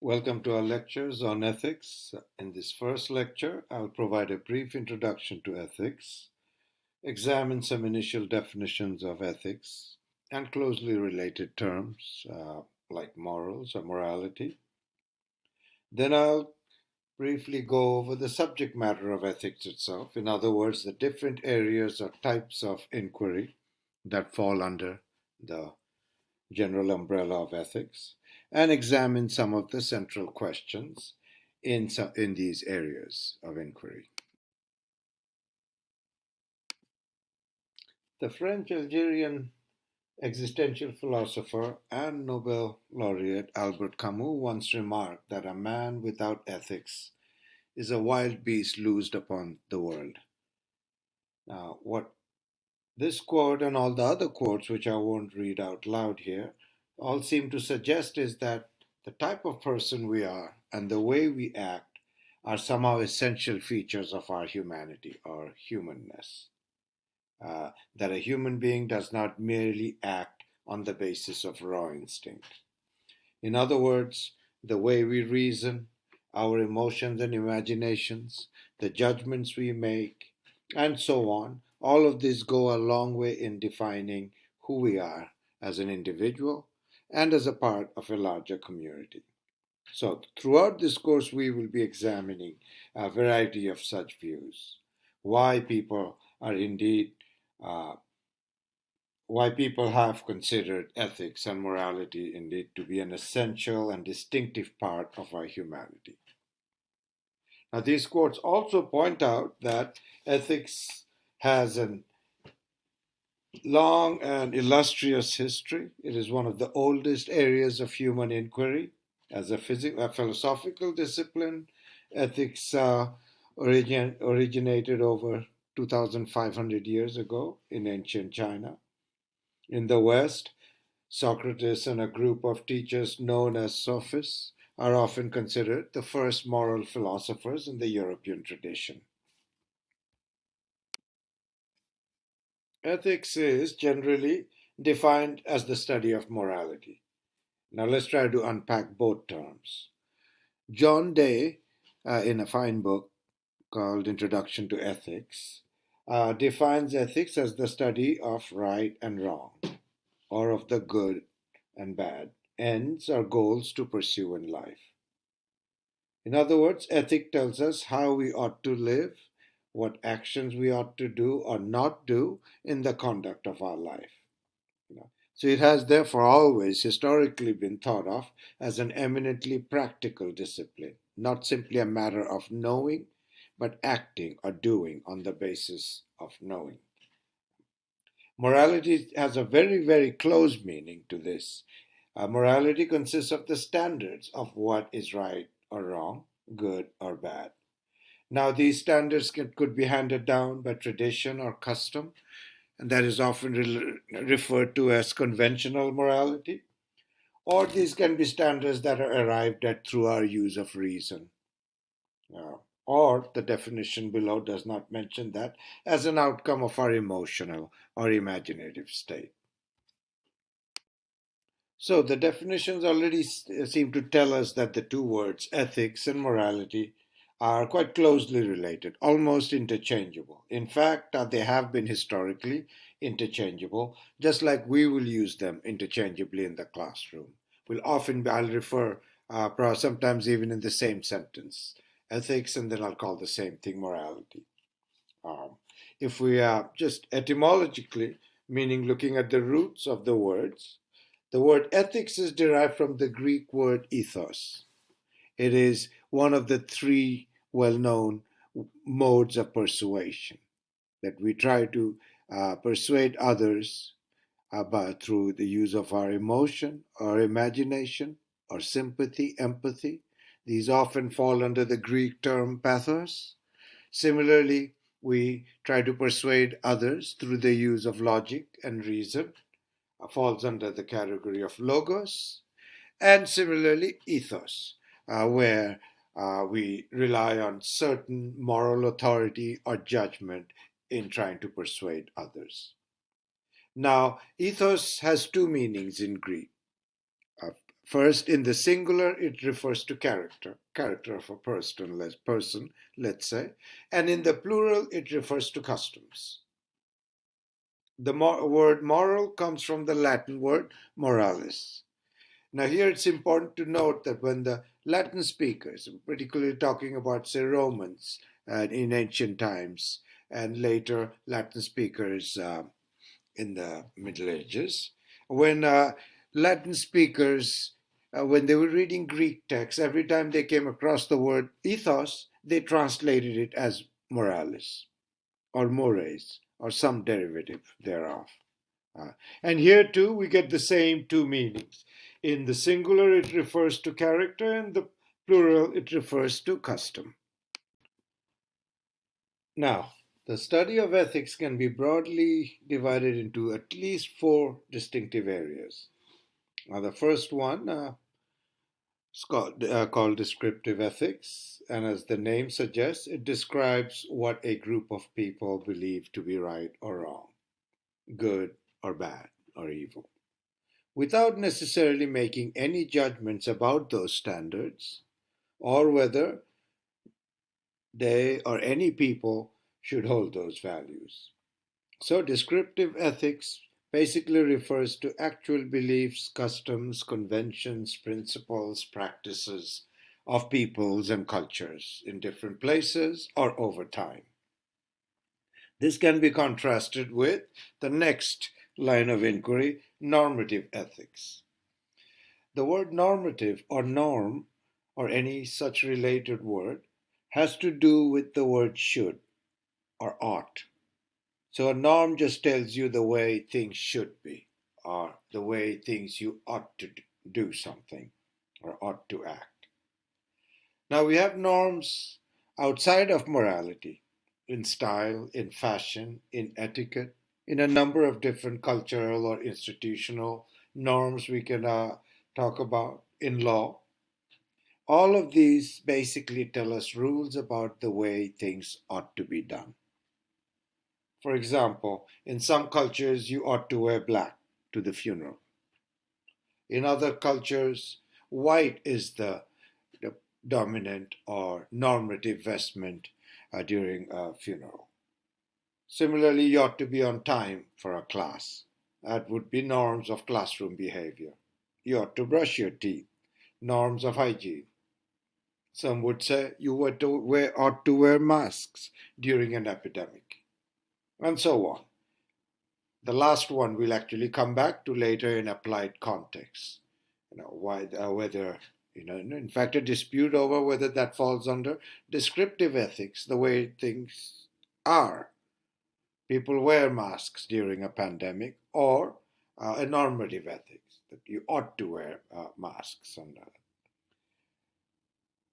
Welcome to our lectures on ethics. In this first lecture, I'll provide a brief introduction to ethics, examine some initial definitions of ethics and closely related terms like morals or morality. Then I'll briefly go over the subject matter of ethics itself, in other words, the different areas or types of inquiry that fall under the general umbrella of ethics, and examine some of the central questions in these areas of inquiry. The French Algerian existential philosopher and Nobel laureate Albert Camus once remarked that a man without ethics is a wild beast loosed upon the world. Now, what this quote and all the other quotes, which I won't read out loud here, all seem to suggest is that the type of person we are and the way we act are somehow essential features of our humanity or humanness. That a human being does not merely act on the basis of raw instinct. In other words, the way we reason, our emotions and imaginations, the judgments we make, and so on, all of these go a long way in defining who we are as an individual and as a part of a larger community. So, throughout this course, we will be examining a variety of such views. Why people are indeed, uh, why people have considered ethics and morality indeed to be an essential and distinctive part of our humanity. Now, these quotes also point out that ethics has a long and illustrious history. It is one of the oldest areas of human inquiry. As a philosophical discipline, ethics originated over 2,500 years ago in ancient China. In the West, Socrates and a group of teachers known as sophists are often considered the first moral philosophers in the European tradition. Ethics is generally defined as the study of morality. Now let's try to unpack both terms. John Day, in a fine book called Introduction to Ethics, defines ethics as the study of right and wrong, or of the good and bad, ends or goals to pursue in life. In other words, ethic tells us how we ought to live, what actions we ought to do or not do in the conduct of our life. So it has therefore always historically been thought of as an eminently practical discipline, not simply a matter of knowing, but acting or doing on the basis of knowing. Morality has a very, very close meaning to this. Morality consists of the standards of what is right or wrong, good or bad. Now, these standards could be handed down by tradition or custom, and that is often referred to as conventional morality, or these can be standards that are arrived at through our use of reason. Or the definition below does not mention that as an outcome of our emotional or imaginative state. So the definitions already seem to tell us that the two words, ethics and morality, are quite closely related, almost interchangeable. In fact, they have been historically interchangeable, just like we will use them interchangeably in the classroom. I'll refer, sometimes even in the same sentence, ethics, and then I'll call the same thing morality. If we are just etymologically, meaning looking at the roots of the words, the word ethics is derived from the Greek word ethos. It is one of the three well known modes of persuasion that we try to persuade others through the use of our emotion or imagination or sympathy, empathy. These often fall under the Greek term pathos. Similarly, we try to persuade others through the use of logic and reason, falls under the category of logos, and similarly, ethos, where we rely on certain moral authority or judgment in trying to persuade others. Now, ethos has two meanings in Greek. First, in the singular, it refers to character of a person, let's say, and in the plural, it refers to customs. The word moral comes from the Latin word moralis. Now, here it's important to note that when the Latin speakers, particularly talking about, say, Romans in ancient times, and later Latin speakers in the Middle Ages, when Latin speakers, when they were reading Greek texts, every time they came across the word ethos, they translated it as moralis or mores or some derivative thereof. And here too, we get the same two meanings. In the singular, it refers to character, in the plural, it refers to custom. Now, the study of ethics can be broadly divided into at least four distinctive areas. Now, the first one is called descriptive ethics, and as the name suggests, it describes what a group of people believe to be right or wrong, good or bad or evil, without necessarily making any judgments about those standards or whether they or any people should hold those values. So, descriptive ethics basically refers to actual beliefs, customs, conventions, principles, practices of peoples and cultures in different places or over time. This can be contrasted with the next line of inquiry, normative ethics. The word normative or norm or any such related word has to do with the word should or ought. So a norm just tells you the way things should be or the way things you ought to do something or ought to act. Now we have norms outside of morality in style, in fashion, in etiquette, in a number of different cultural or institutional norms we can talk about in law. All of these basically tell us rules about the way things ought to be done. For example, in some cultures, you ought to wear black to the funeral. In other cultures, white is the dominant or normative vestment during a funeral. Similarly, you ought to be on time for a class. That would be norms of classroom behavior. You ought to brush your teeth, norms of hygiene. Some would say you ought to wear masks during an epidemic, and so on. The last one we'll actually come back to later in applied context. Whether in fact, a dispute over whether that falls under descriptive ethics, the way things are. People wear masks during a pandemic, or a normative ethics that you ought to wear masks.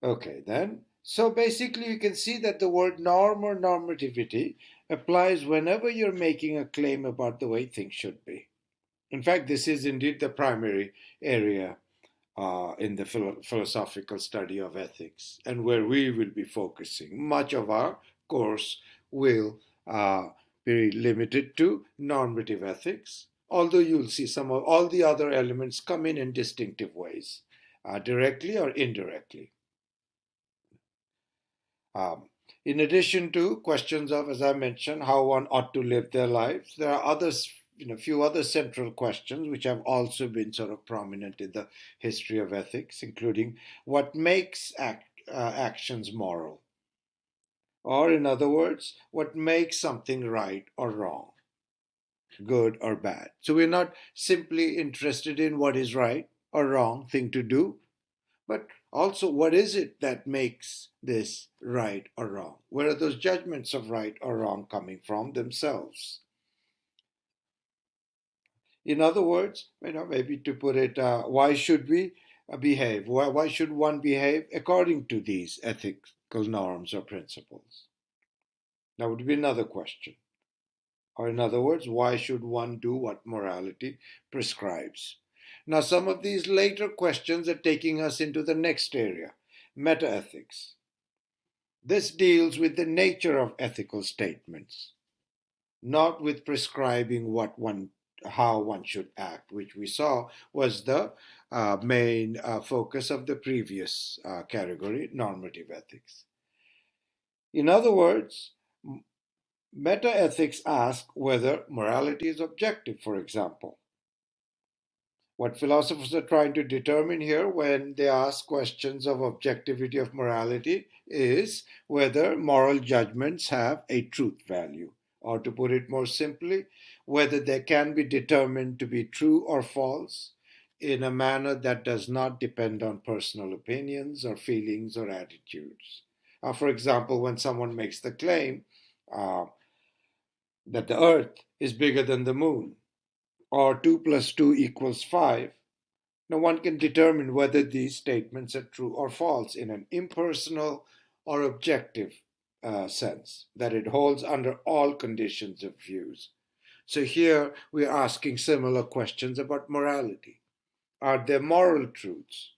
Okay, then. So basically, you can see that the word norm or normativity applies whenever you're making a claim about the way things should be. In fact, this is indeed the primary area in the philosophical study of ethics, and where we will be focusing. Much of our course will be limited to normative ethics, although you'll see some of all the other elements come in distinctive ways, directly or indirectly. In addition to questions of, as I mentioned, how one ought to live their lives, there are others, few other central questions which have also been sort of prominent in the history of ethics, including what makes actions moral, or in other words, what makes something right or wrong, good or bad. So we're not simply interested in what is right or wrong thing to do, but also, what is it that makes this right or wrong? Where are those judgments of right or wrong coming from themselves? In other words, maybe to put it, why should we behave? Why should one behave according to these ethical norms or principles? That would be another question. Or in other words, why should one do what morality prescribes? Now, some of these later questions are taking us into the next area, metaethics. This deals with the nature of ethical statements, not with prescribing how one should act, which we saw was the main focus of the previous category, normative ethics. In other words, metaethics asks whether morality is objective, for example. What philosophers are trying to determine here when they ask questions of objectivity of morality is whether moral judgments have a truth value, or to put it more simply, whether they can be determined to be true or false in a manner that does not depend on personal opinions or feelings or attitudes. For example, when someone makes the claim uh, that the earth is bigger than the moon, or 2 plus 2 equals 5, no one can determine whether these statements are true or false in an impersonal or objective sense, that it holds under all conditions of views. So here we're asking similar questions about morality. Are there moral truths,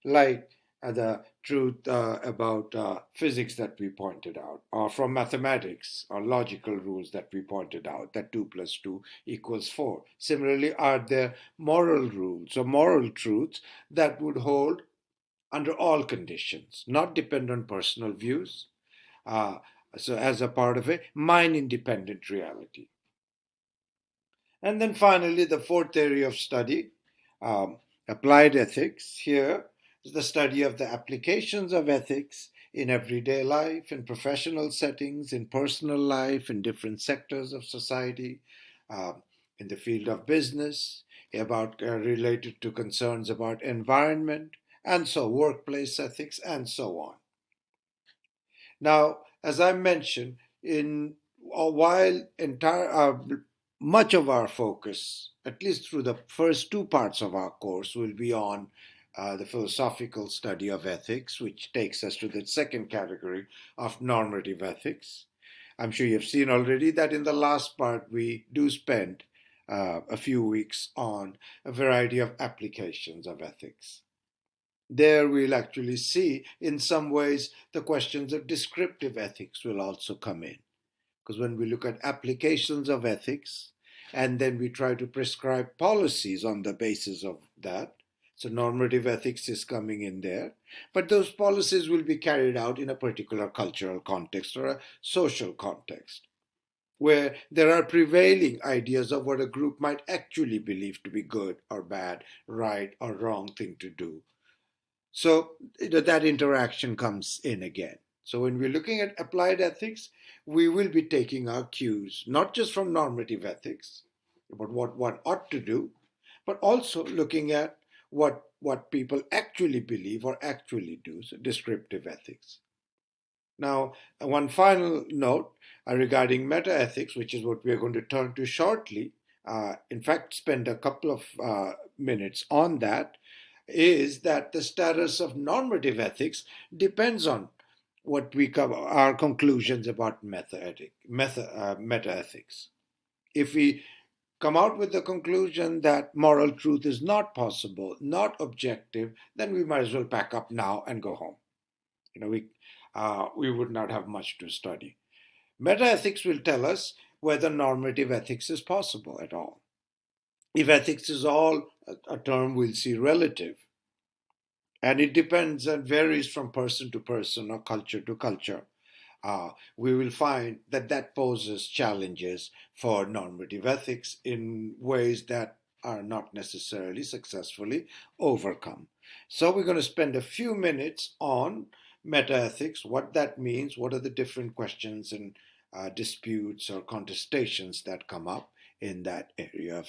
like the truth about physics that we pointed out, or from mathematics or logical rules that we pointed out, that 2 plus 2 equals 4? Similarly, are there moral rules or moral truths that would hold under all conditions, not depend on personal views, uh, so as a part of a mind independent reality? And then finally, the fourth area of study, um, applied ethics. Here is the study of the applications of ethics in everyday life, in professional settings, in personal life, in different sectors of society, in the field of business, about related to concerns about environment, and so workplace ethics, and so on. Now, as I mentioned, in while entire much of our focus, at least through the first two parts of our course, will be on the philosophical study of ethics, which takes us to the second category of normative ethics. I'm sure you've seen already that in the last part we do spend a few weeks on a variety of applications of ethics. There we'll actually see, in some ways, the questions of descriptive ethics will also come in. Because when we look at applications of ethics, and then we try to prescribe policies on the basis of that, so normative ethics is coming in there, but those policies will be carried out in a particular cultural context or a social context, where there are prevailing ideas of what a group might actually believe to be good or bad, right or wrong thing to do. So that interaction comes in again. So when we're looking at applied ethics, we will be taking our cues, not just from normative ethics, about what one ought to do, but also looking at what people actually believe or actually do, so descriptive ethics. Now, one final note regarding meta ethics, which is what we're going to turn to shortly, in fact, spend a couple of minutes on that, is that the status of normative ethics depends on what we cover, our conclusions about meta ethics. If we come out with the conclusion that moral truth is not possible, not objective, then we might as well pack up now and go home. We would not have much to study. Metaethics will tell us whether normative ethics is possible at all. If ethics is all a term we'll see relative, and it depends and varies from person to person or culture to culture, we will find that that poses challenges for normative ethics in ways that are not necessarily successfully overcome. So we're going to spend a few minutes on metaethics, what that means, what are the different questions and disputes or contestations that come up in that area of